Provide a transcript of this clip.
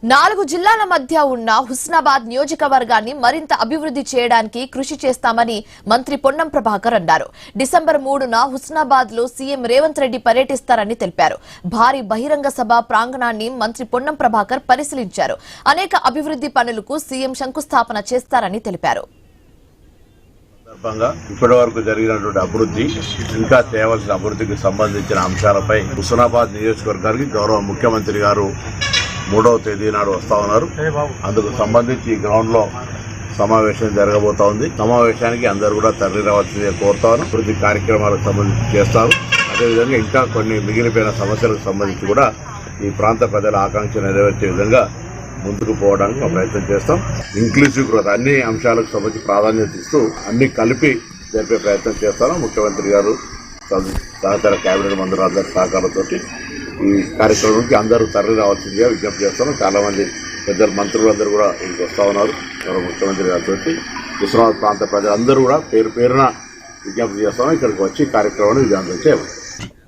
4 జిల్లాల మధ్య ఉన్న హుస్నాబాద్ నియోజకవర్గాన్ని మరింత అభివృద్ధి చేయడానికి కృషి చేస్తామని మంత్రి పొన్నం ప్రభాకర్ అన్నారు. డిసెంబర్ 3న హుస్నాబాద్ లో సీఎం రేవంత్ రెడ్డి పర్యటిస్తారని తెలిపారు. భారీ బహిరంగ సభ ప్రాంగణాన్ని మంత్రి పొన్నం ప్రభాకర్ పరిశీలించారు. అనేక అభివృద్ధి పనులకు సీఎం శంకుస్థాపన చేస్తారని తెలిపారు. ఇప్పటి వరకు జరిగినటువంటి అభివృద్ధి ఇంకా చేయవలసిన అభివృద్ధికి సంబంధించిన అంశాలపై హుస్నాబాద్ నియోజకవర్గానికి గౌరవ ముఖ్యమంత్రి గారు 3వ తేదీ నాడు వస్తా ఉన్నారు. అందుకు సంబంధించి గ్రౌండ్ లో సమావేశం జరగబోతా ఉంది. సమావేశానికి అందరూ కూడా తరలి రావాల్సిందే కోరుతాను. అభివృద్ధి కార్యక్రమాలకు సంబంధించి చేస్తారు. అదేవిధంగా ఇంకా కొన్ని మిగిలిపోయిన సమస్యలకు సంబంధించి కూడా ఈ ప్రాంత ప్రజల ఆకాంక్ష నెరవేర్చే విధంగా ముందుకు పోవడానికి ప్రయత్నం చేస్తాం. ఇంక్లూసివ్ గ్రోత్ అన్ని అంశాలకు సంబంధించి ప్రాధాన్యత ఇస్తూ అన్ని కలిపి జరిపే ప్రయత్నం చేస్తాను. ముఖ్యమంత్రి గారు సహచర కేబినెట్ మంత్రులందరి సహకారంతో ఈ కార్యక్రమానికి అందరూ తరలి రావాల్సిందిగా విజ్ఞప్తి చేస్తాను. చాలా మంది పెద్దలు మంత్రులందరూ కూడా ఇంటికి వస్తూ ఉన్నారు. ముఖ్యమంత్రి గారితో హుస్నాబాద్ ప్రాంత ప్రజలందరూ కూడా పేరు పేరున విజ్ఞప్తి చేస్తాను. ఇక్కడికి వచ్చి కార్యక్రమాన్ని విజయవంతం చేయాలి.